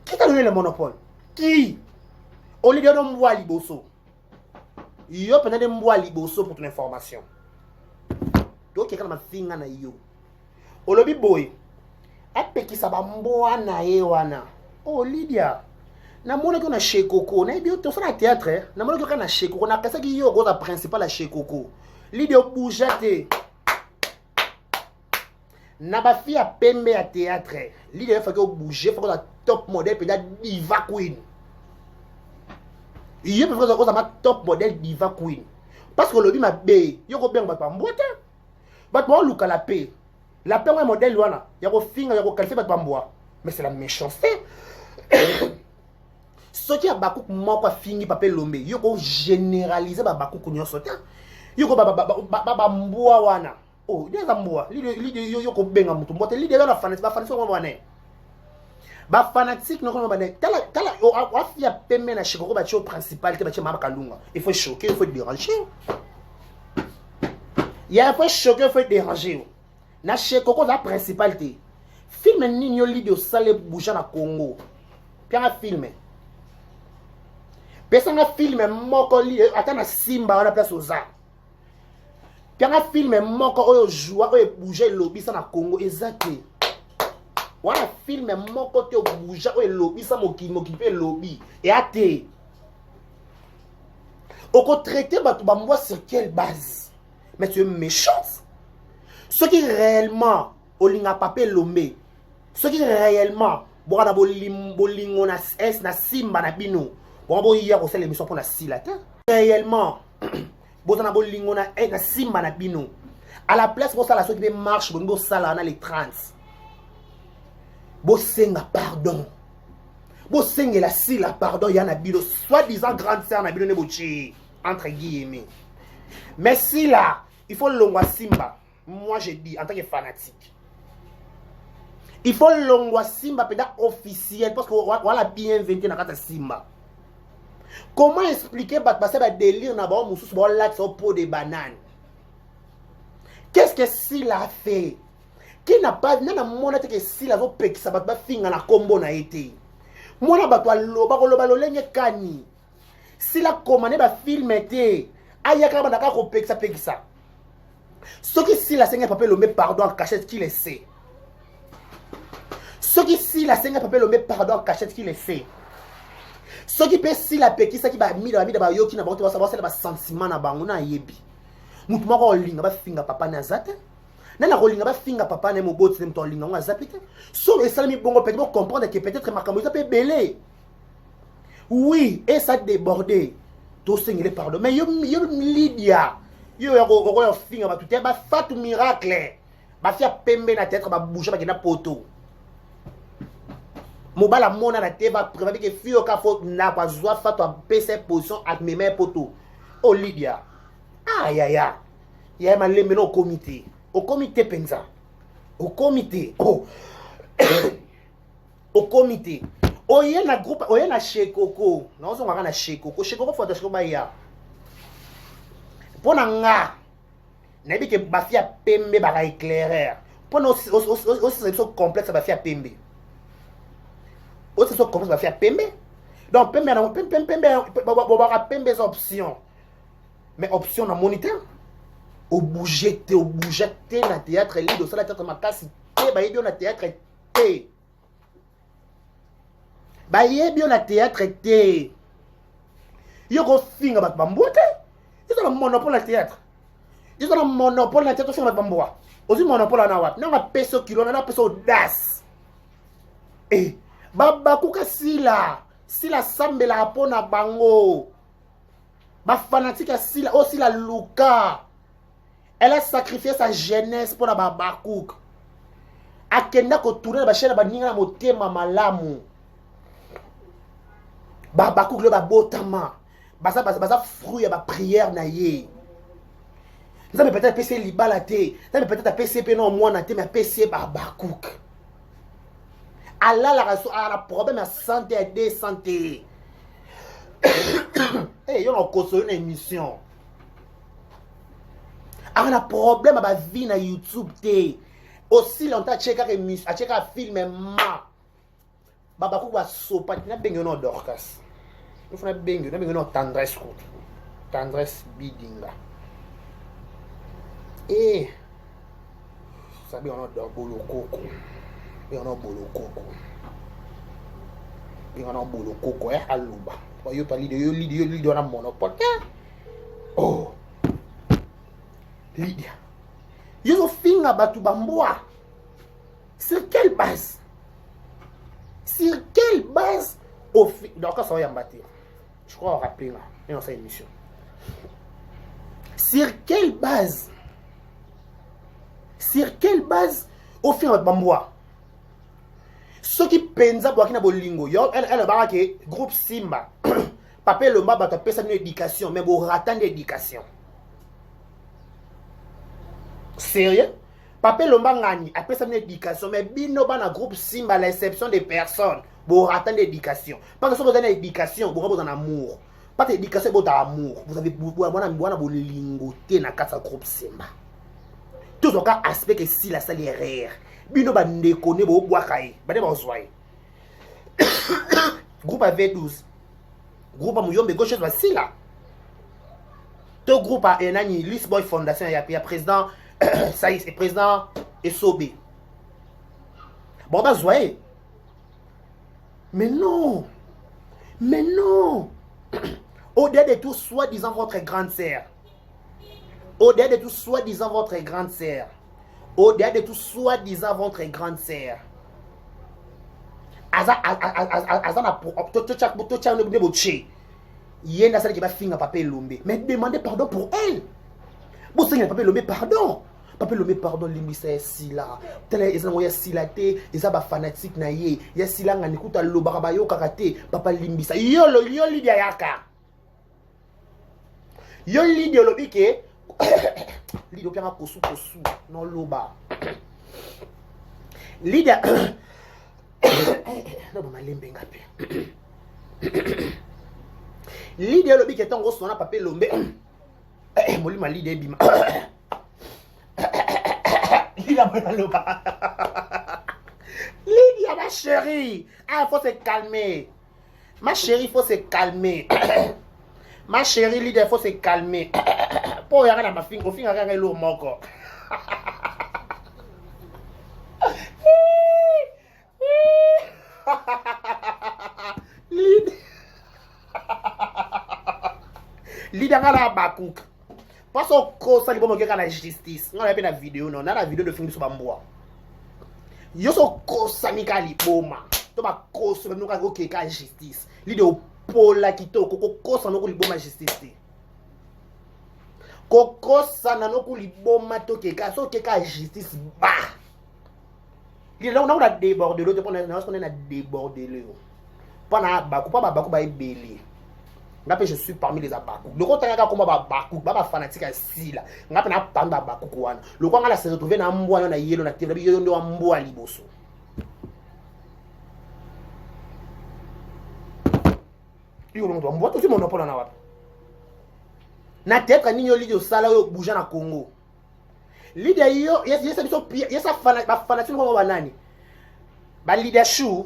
A: Qui t'a donné le monopole? Qui? Lydia no mwa liboso. Yo pendant de mwa liboso pour ton information. Donc quelqu'un m'a finga na yo. Olobi boy. Apeki sa ba mboa na ye wana. Oh Lydia. Na mona ko na chez Coco, na bio to fa na théâtre, na mona ko na chez Coco, na kasa ki yo go la principal la chez Coco. Lydia boujate. Na ba fi a pembe à théâtre. Lydia fa ko bouger, fa ko la top modèle peut être diva queen. Yo peut faire ko ma top modèle diva queen. Parce que le bi ma bé, yo ko ben ba pa mbote. Ba to luka la paix. La paix un modèle wana, ya ko finga ya ko qualifier ba mboa. Mais c'est la méchanceté. Ce qui a bakouk moko fingi pape lombe, yo ko généraliser ba bakouk nyonso ta. Yo ko ba mboa wana. Oh, déjà mboa, li yo ko benga mutu mbote, li déjà na fanatique, ba fanatique ko wana. Ba fanatique no ko wana. Tala o fia pembe na chiko ko ba tio principal te ba tio mama kalunga. Il faut choquer, il faut déranger. Il y a un peu choquer, il faut déranger. Na chiko ko la principal te. Film nini yo li de sale bouger na Congo. Puis un film. Personne a filmé moko li attend na Simba on a place aux arts. Quand a filmé moko oyo joie oyo bouger lobby ça na Congo exacté. On a filmé moko te bouger oyo lobby ça m'occuper lobby et até. On ko traiter batu ba moi sur quelle base? Mais tu es méchant. Ce qui réellement olinga papé lomé. Ce qui réellement boana bolingo na S na Simba na bino. Bon, il y a aussi l'émission pour la silate. Réellement, bon, on a beau lingona et na simba na bino. À la place, bon, ça la sorte marche, bon, ça là, on a les trans. Bon, senga pardon. Bon, senga la sila pardon, il y a na bino. Soi-disant grande sœur na bino ne bochi. Entre guillemets. Mais si là, il faut l'ongwa simba. Moi, je dis, en tant que fanatique. Il faut longwa Simba peda officiel parce que voilà bien inventé dans kata Simba. Comment expliquer passer ba délire na ba mususu ba la au pot de banane? Qu'est-ce que Sila a fait? Qui n'a pas n'a monate que Sila zo pekisa ba finga na kombo na été. Mona ba to loba ko loba lolenge kani. Sila commandé ba film été. Ayaka ba na ka ko pekisa. Ce qui Sila senga papa le met pardon en cachette qui le sait. Ce qui si la seigneur papa le met pardon cachette qui les fait. Ce qui peut si la peki ça qui va mi da yo qui na ba savoir c'est le sentiment na bango na yebi. Mutu moko linga ba finga papa na zate. Na linga ba finga papa na mo boti to linga nga zapite. So et ça mi bongo peut comprendre que peut-être makambo ça peut belé. Oui, et ça débordé. To seigneur pardon. Mais yo Lydia. Yo ko finga ba tout ba fatu miracle. Ba fia pembe na tête ba bouger ba na poto. Mobala mona na teba prévu que fio ka fo na kwa zwa fa to pese position ak mes mains poto. Oh Lydia. Aïe aïe aïe. Ya ma lembe no comité. Au comité penza. Au comité. Oh. Au comité. Oye na groupe, oye na Shekoko. Non so ngaka na Shekoko. Shekoko fo to ba ya. Pona nga. Na bi ke ba fia pembe ba ka éclairer. Pona aussi complexe ba fia pembe. Aussi so commence à faire pembe. Donc pembe pembe option. Mais option na moniteur. Au bouger na théâtre lido ça la théâtre makasi te ba yebi na théâtre te. Ba yebi na théâtre te. Yo ko finga ba bambote. Ils ont un monopole na théâtre. Ils ont un monopole na théâtre sur ba bamboa. Aussi monopole na wat. Na nga peso kilo na peso das. Eh Baba kuka Sila sambela rapona bango. Ba fanatique Sila aussi la Luka. Elle a sacrifié sa jeunesse pour la Baba Kouk. Akenda ko tourner ba chaîne ba ninga na motema malamu. Baba Kouk le ba botama. Baza fruit ba prière na ye. Ça me peut-être PC libala te. Ça me peut-être PC non moi na te mais PC Baba Kouk. Allah la raison a un problème de santé et de santé. Eh, on a construit une émission. On a un problème de vie na YouTube te. Aussi longtemps checker émission, à checker film ma. Baba ko va sopa, na bengo no dorcas. Nous faisons bengo, na bengo no tendresse ko. Tendresse bidinga. Eh. Ça bien on a bolo koko. Il y a un bolo coco. Il y a un bolo coco, aluba. Il y a un monopole. Oh, Lydia. Il y a un film à Batubamboa. Sur quelle base? Sur quelle base? Donc, ça va y embattre. Je crois rappeler là. Et on fait une émission. Sur quelle base? Sur quelle base? Au film à Batubamboa. Ce qui pensa pour qui na bolingo yo elle ba ke groupe Simba papa le mba ba ta pesa une éducation mais bo ratant d'éducation sérieux papa le mba ngani a pesa une éducation mais bino ba na groupe Simba l'exception des personnes bo ratant d'éducation parce que si vous avez une éducation vous avez un amour pas d'éducation vous avez amour vous avez bona bolingo te na kata groupe Simba tout aucun aspect que si la salle est rare bino ba ndekone bo bwakaye ba de ba zwaye groupe V12 groupe Muyombe gauche va si là to groupe a enani Lis Boy Fondation ya président ça y est président Esobe bon ba zwaye mais non au-delà de tout soi-disant votre grande sœur au-delà de tout soi-disant votre grande sœur au-delà de tout soi-disant votre grande sœur. Mais demandez pardon pour elle. Vous savez, papa Lomé, pardon. Papa Lomé, pardon, limbisa ya sila. Tele ezana ya silate, ezaba fanatique na ye. Ya sila ngani kuta lobara yo kakate, papa limbisa. Yo Lydia yaka. Yo Lydia lobike. Lido pianga kosu non loba. Lydia non malembe ngapi Lydia lobi ke tango sona papier lombe molima Lydia bima Lydia loba Lydia ma chérie, ah faut se calmer. Ma chérie, faut se calmer. Ma chérie, Lydia, faut se calmer. Pour y aller dans ma fille, au fin, y aller l'eau moko. Lydia, ngala bakouk. Parce que ça, il faut me la justice. On a fait la vidéo, non, on a la vidéo de film sur Bamboa. Yo so kosa mika liboma. To ba kosa nuka go keka justice. Lido pola kito koko kosa no ko liboma justice. Koko sana no ko liboma to keka so keka justice ba. Lido on a débordé l'autre on a débordé le. Pana baku pa baku ba ebele. Ngape je suis parmi les abaku. Donc on tanga comme baku, ba fanatique si là. Ngape na pamba baku kwana. Le kwa ngala se retrouver na mbwa yo na yelo na tele yo ndo mbwa liboso. Yo ndo mbwa to si monopole na wapi. Na teka ninyo lidio sala yo bouger na Congo. Lidia yo yesa biso yesa fanatique ko ba nani. Ba leadership.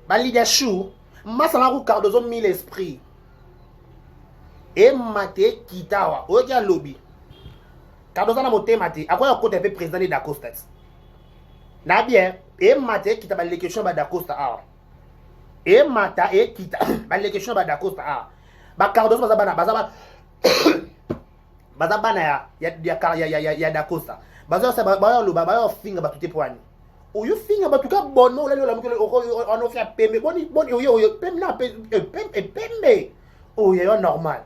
A: Ba leadership. Masala ku Cardozo mille esprit. Et mate kitawa. Oya lobby. Cardozo na moté mate. Akoya côté pe président d'Acosta. Na bien. Et mate kita ba les questions ba d'Acosta a. Et mata et kita ba les questions ba d'Acosta a. Ba Cardozo bazabana bazabana ya d'Acosta. Bazo sa ba lo ba finga ba tuté poani. O you finga ba tuka bono la la mukele on fait pembe boni yo pembe na pembe o yo normal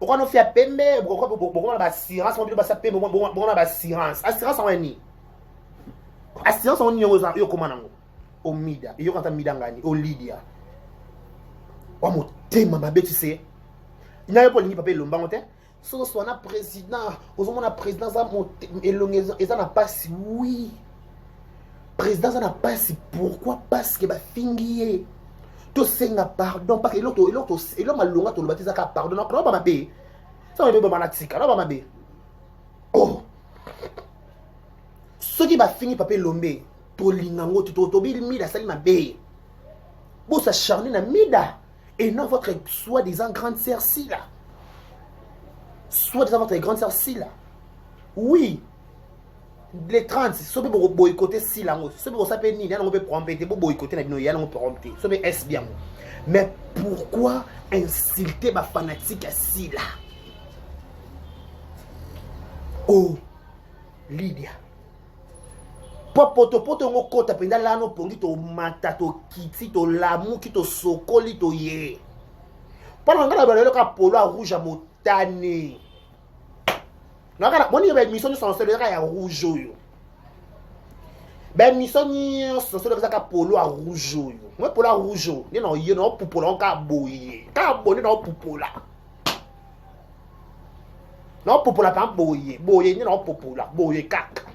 A: o quand on fait pembe bon ba assurance on ba sa pembe bon ba assurance on ni assurance on yo komana ngo o mida yo kanta mida ngani o Lydia o mo tema mabeti se ina yo polingi papier lombango te so na président ozomona président za mo elongezo eza na passe oui. Président ça n'a pas si pourquoi parce que ba fingier to senga pardon parce que l'autre malonga to lobatiza ka pardon non ba mabe ça va ba natika non ba mabe oh ce qui va finir papier lombe to lingango to bi mida sali mabe bo sa charner na mida et non votre soi-disant grande sœur si là soi-disant votre grande sœur si là oui. Les 30, si vous pouvez boycotter si là, si vous savez ni, on peut prompter, vous boycotter, on peut prompter, ça peut être bien. Mais pourquoi insulter ma fanatique si là? Oh, Lydia. Poto ngo kota penda la no pongi to mata to kiti to lamu ki to sokoli to ye. Pendant que la ka polo rouge à motane. Non, boni ba mission ni son seul ya rouge yo. Ben mission ni son seul ka polo à rouge yo. Moi polo à rouge yo, ni non yo no pupola ka boye. Ka boni no pupola. Non pupola ka boye, boye ni no pupola, boye kak.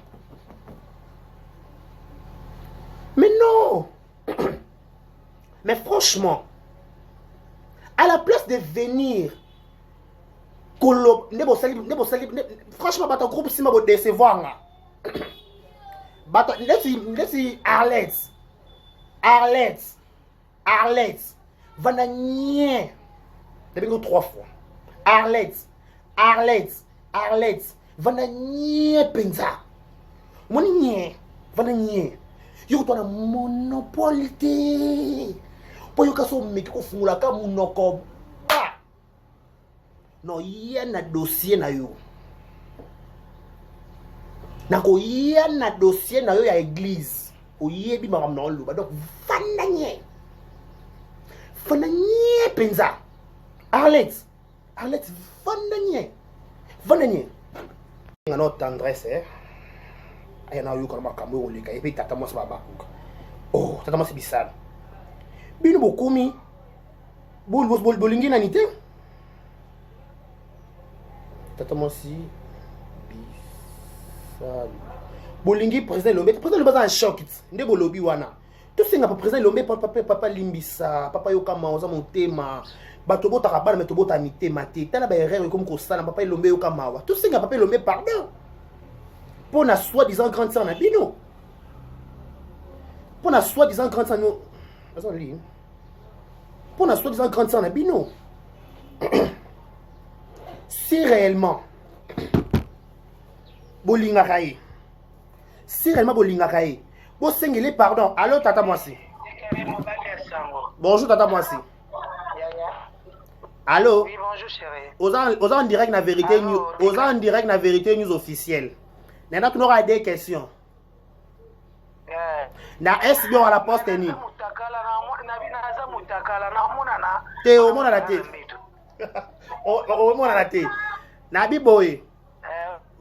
A: Mais non. Mais franchement, à la place de venir franchement, votre groupe si vous décevoir. Laissez Arlette. Vananien. Depuis 3 fois. Arlette. Vananien penza. Monien. Vananien. Yo to na monopole te. Po yo kaso meki ko fumula ka munoko. No y'a na dossier na yo. Nako y'a na dossier na yo ya église. O yebi maram na oluba. Donc vananye penza. Arlette vananye. Ngano tendresse ayana yo kama kamwe oleka epe tata mo sa baba. Oh, tata mo se bisala. Bino bokumi. Bolingi na nité. Tata mo si bisala. bolingi président Lombe en choc nde bolobi wana to singa pa président Lombe papa limbisa papa yokama oza motema bato botaka bana meto bota mitema te tala ba erreur comme ko sala papa Lombe yokama wa to singa papa Lombe pardon pour na soi-disant grande sœur na bino pour na soi-disant grande sœur no pour na soi-disant grande sœur na bino si réellement bolinga kaye si réellement bolinga kaye bo sengele pardon allô tata Mwasi bonjour tata Mwasi allô
B: oui bonjour chérie
A: aux en direct na vérité news aux en direct na vérité news officielle nana tu n'auras des questions na SB à la poste ni te o mona la te o mona la te na biboy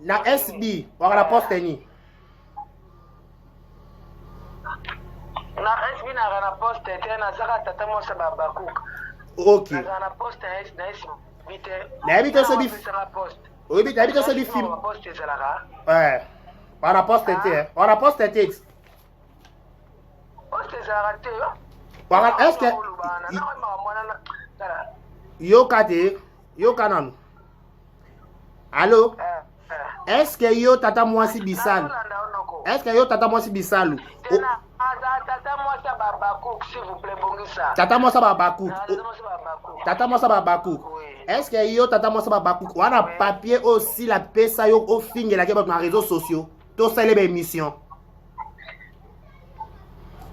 A: na SB à la poste ni
B: na SB na poste te na zaka tata Mwasi babaku
A: ok
B: na poste na SB te
A: na bité so bi oui bité bité so bi film
B: poste zalaka
A: ouais à la poste te à la poste te
B: poste zalaka te
A: est-ce que yo kate yo kanan allô est-ce que yo tata Mwasi bisalu est-ce que yo tata Mwasi bisalu
B: tata Mwasi babaku s'il vous plaît bongisa
A: tata Mwasi babaku tata Mwasi babaku est-ce que yo tata Mwasi babaku wana papier aussi la pesa yo au fingela ke ba réseaux sociaux to célébrer émission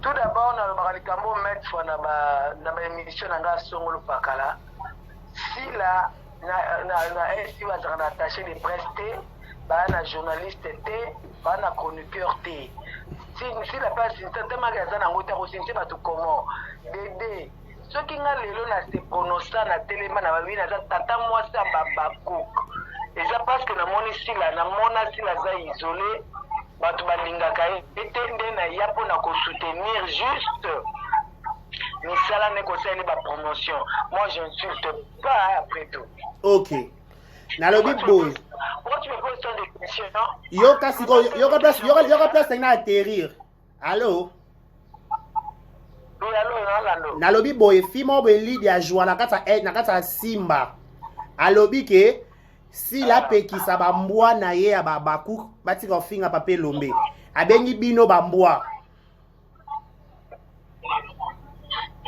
B: tout d'abord na bakalikambo mettre na ba émission nga songolo pakala si la na esi bazaka na attaché de presse te bana journaliste te bana chroniqueur te si la presse ntantemaka eza nango te kosinti bato comment dede soki nga lelo na se prononça na telema na babi naza tata Mwasi babaku eza parce que namona sila aza isolé bato balingaka ye ete nde na ya mpona kosoutenir juste misala ne kosaeli bapromotion moi je n'insulte pas après tout
A: ok nalobi boy
B: pourquoi tu me poses tant de questions
A: yoka siko yoka place na atterrir allô
B: oui allô nalando
A: nalobi boy fimo bo Lydia joie na kata Simba alobi ke si la pekisa bambwa na ye ya babaku batika ofinga pape Lombe abengi bino bambwa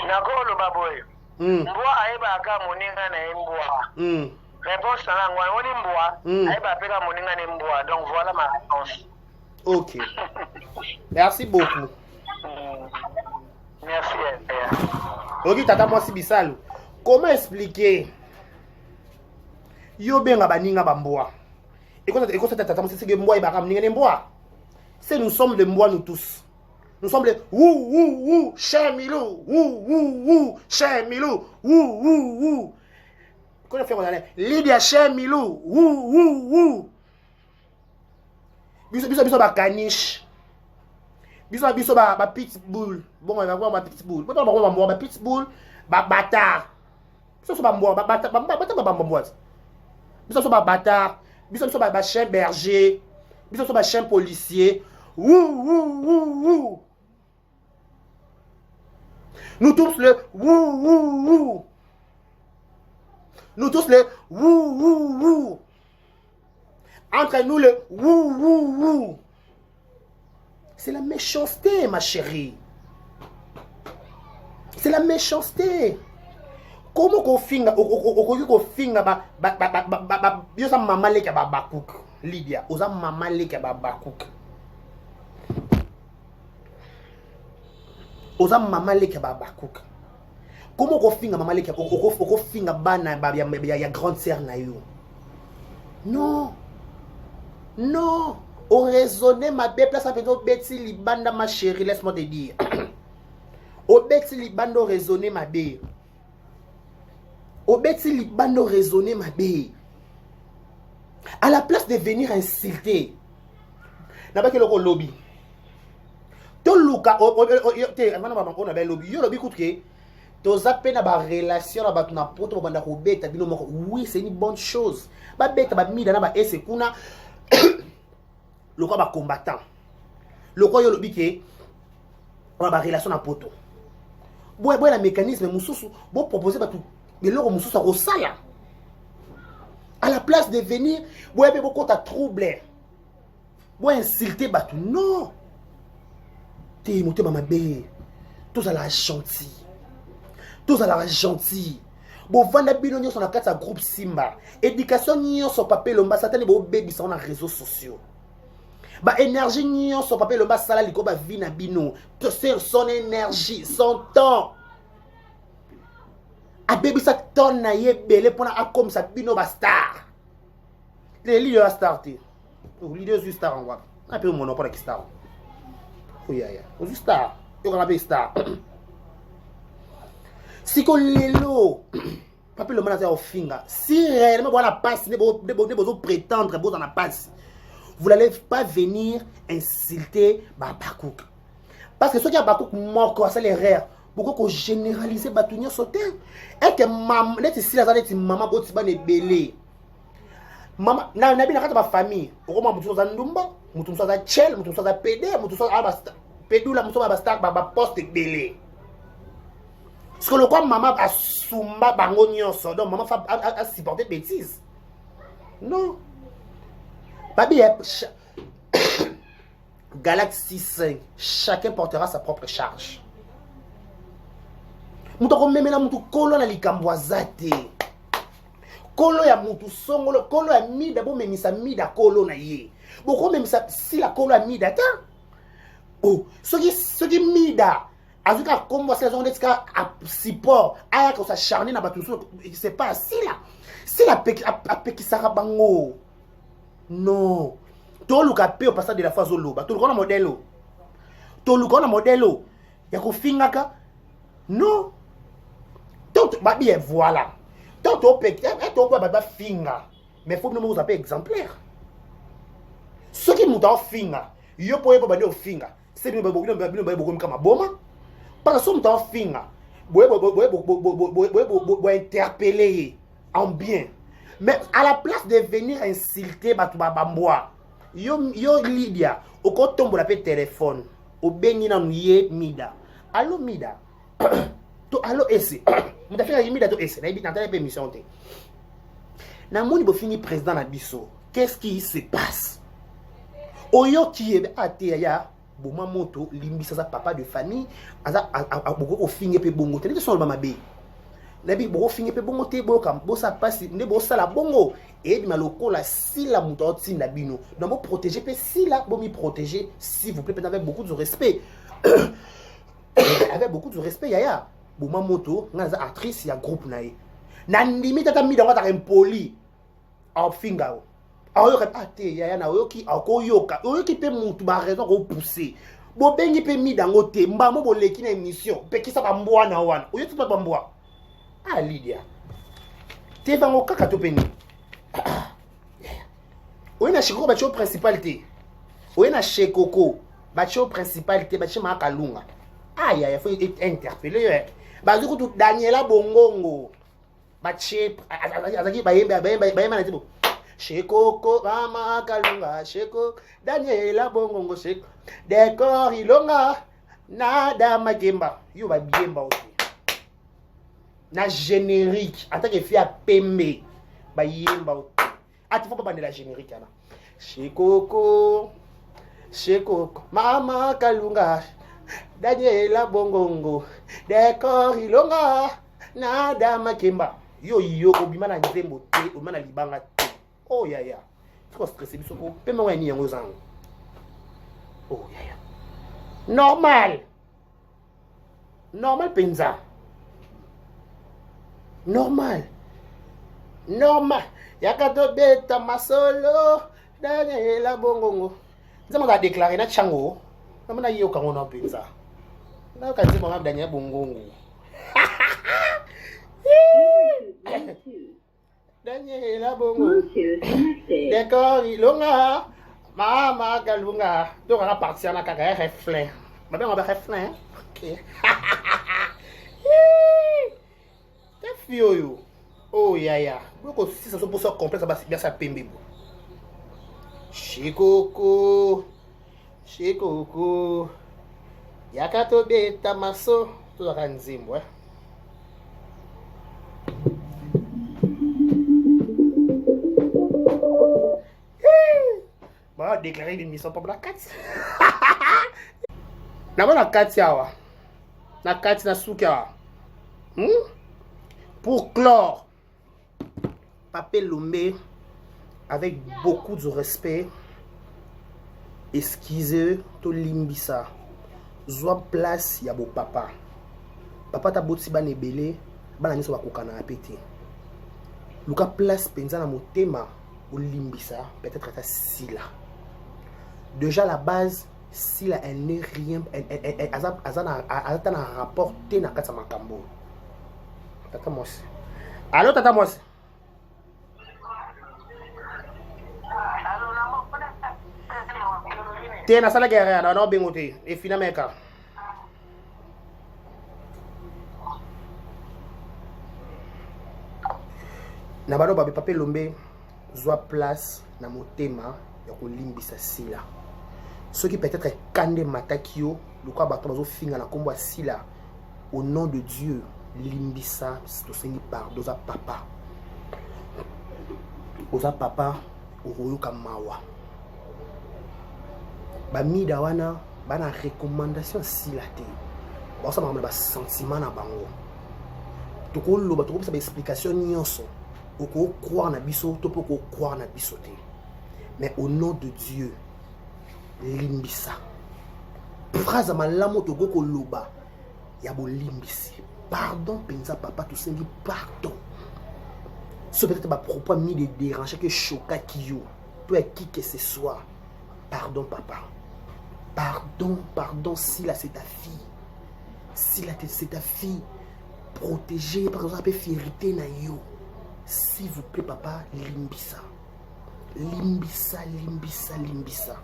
B: nakoloba boye mbwa ayebaka moninga na ye mbwa réponse na ngwa woni mbwa ayeba peka moninga na mbwa donc voilà ma réponse
A: ok merci beaucoup
B: merci
A: ok tata Mwasi bisalu comment expliquer yo benga baninga bambwa et quand tata Mwasi sege mbwa ibaka moninga ne mbwa c'est nous sommes des mbwa nous tous. Nous sommes les wou, cher Milou, wou, cher Milou, wou. Quand on fait mon année, Lydia, cher Milou, wou. Biso ba caniche. Biso ba pitbull. Bon, on va voir ma pitbull. Bon, on va voir ma pitbull, ba bâtard. Biso ba mbwa, ba bâtard, ba mbwa. Biso ba bâtard. Biso ba chien berger. Biso ba chien policier. Wou. Nous tous le wou. Nous tous le wou. Entre nous le wou. C'est la méchanceté, ma chérie. C'est la méchanceté. Comment qu'on finga yosa mama leka babakuk Lydia, oza mama leka babakuk. Oza mama leka babakuk. Comment qu'on finga mama leka oko finga bana ya grande sœur na yo. Non. On raisonne ma belle place avec au beti libanda ma chérie, laisse-moi te dire. Au beti libanda raisonner ma belle. Au beti libanda raisonner ma belle. À la place de venir insulter. N'a pas que le lobby. To luka on a lobby. Yo lobby coûte que to zappe na ba relation na ba na poto banda ko beta bino moko. Oui, c'est une bonne chose. Ba beta ba mida na ba ese kuna le quoi ba combattant le quoi yo lobike on ba relation na poto boy la mécanisme mususu bon proposer ba tout mais le mususu au sala à la place de venir boy be beaucoup ta troubler boy insulter ba tout non t'es monté ba mabe tous à la gentil tous à la gentil bon vanda bino nyo sur la carte groupe Simba éducation nyo sur papier lomba satane bo baby sur les réseaux sociaux ba énergie nyo sur papier lomba sala liko ba vie na bino to ser son énergie son temps a baby sa ton na yebele pona a comme ça bino ba star les leaders star te ou leaders du star en wa un peu mon pour qui star oui ya o star yo kana be star si qu'on lelo papier le manager au finga si réellement voilà passe ne besoin prétendre beau dans la passe vous n'allez pas venir insulter Bakouk parce que ceux qui a Bakouk mort c'est l'erreur beaucoup qu'on généraliser batunyo sauter et que maman les si la zane maman boti ba ne belé maman na bi na kata ba famille au moins mutu za ndumba mutu za chel mutu za pd mutu za abasta pedula mutu ba star ba poste belé. Parce que le quoi maman a soumba bango nyonso donc maman a supporté bêtises. Non. Babi Galaxy 5, chacun portera sa propre charge. Mutu ko memela mutu kolo na likambo azate. Kolo ya mutu songolo kolo ya mida bo memisa mida kolo na ye. Boko memisa si la kolo ya mida ta. Oh, ce qui mida azuka kombo sa zone tika support aya ko sa charner na batu c'est pas si la pekisaka bango non to luka pe au passage de la phase loba to luka na modelo ya ko fingaka non to ba bien voilà to ba finga mais faut nous vous appeler exemplaire ce qui nous finga yo po ba de finga c'est nous ba beaucoup comme boma parce que si on finga, vous interpeller en bien. Mais à la place de venir insulter Batouba Bamboa, yo Lydia, au côté on l'appelle téléphone, au benina nouye mida. Allô mida. To allô esse. On t'a fait mida to esse. Na bi tantale permission te. Na moni bo fini président na biso. Qu'est-ce qui se passe? Oyo qui est ateya Boma moto limbisa sa papa de famille aza boko finge pe bongo te son ba mabe na bi boko finge pe bongo te bo kam bo sa passe ne bo sala bongo et bima lokola si la moto tinda bino donc bo protéger pe si la bo mi protéger s'il vous plaît avec beaucoup de respect avec beaucoup de respect yaya boma moto ngaza actrice ya groupe nae na ndimi tata mi dango ta impoli au finga ayo ate yaya na oyoki akoyoka oyoki pe mutu ba raison ko pousser bo bengi pe mi dango te mbamo bo leki na émission pe kisa ba mbwa na wana oyoki pa mbwa ah Lydia te vango kaka to peni oyo na shikoko ba cho principalité oyo na shekoko ba cho principalité ba chima kalunga ah yaya faut interpeller ba zuku tu Daniela Bongongo ba che azaki ba yemba na tibo Shekoko Mama Kalunga Sheko Daniela Bongongo Sheko Décor Ilonga Nada Makemba yo ba biemba aussi na générique en tant que fille à pembe ba yemba aussi ati faut pas bande la générique là Shekoko Mama Kalunga Daniela Bongongo Décor Ilonga Nada Makemba yo obima na nzembo te obima na libanga oh yaya trop stressé biso ko pema wani yango zango oh yaya normal penza normal yakato beta masolo Daniela Bongongo nzama ga déclarer na chango na yo kango na penza na ka nzima ga Daniela Bongongo Daniela Bongo D'accord, Ilonga Mama Kalunga donc on a parti à la kaka reflet on va reflet ok t'es fio oh yaya beaucoup si ça se pose complexe ça bien ça pembe Shikoko. Shikoko. Yakato beta maso. Tout ça nzimbo, hein. Bon, déclarer une mission pour la 4. La 4 la 4 na souka. Pour clore, Pape Lombe, avec beaucoup de respect, esquisse to limbisa. Zwa place ya bo papa. Papa ta boti ba nebele, ba na miso ba kokana apete. Luka place penza na motema o limbisa, peut-être ta sila. Déjà la base, sila elle n'est rien, azana na rapport te na kata makambo. Tata Mos. Allô Tata Mos. Te na sala guerre na bengote e fina meka. Na bano babe Pape Lombe zwa place na motema ya kolimbisa sila. Ceux qui peut-être kande matakio, luka bato bazo finga na kombo sila au nom de Dieu. Limbisa, c'est aussi pardon za papa. Oza papa, oroyoka mawa. Ba mida wana, bana recommandation si la te. Ba sa ba sentiment na bango. Toko loba toko sa ba explication nyonso. Oko croire na biso, to poko croire na biso te. Mais au nom de Dieu, limbisa. Phrase malamo to goko loba. Ya bo limbisi. Pardon, pensa papa, tout ça dit pardon. Ce peut-être ma propre mis de déranger que choka kiyo. Peu à qui que ce soit. Pardon, papa. Pardon, pardon, si là c'est ta fille. Si là c'est ta fille. Protégée par exemple, fierté na yo. S'il vous plaît, papa, limbisa. Limbisa, limbisa, limbisa.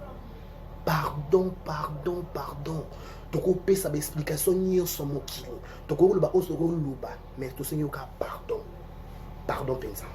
A: Pardon, pardon, pardon. Toko pe sa explication ni son mokilo. Toko lo ba o so lo ba, mais to senyo ka pardon. Pardon pensa.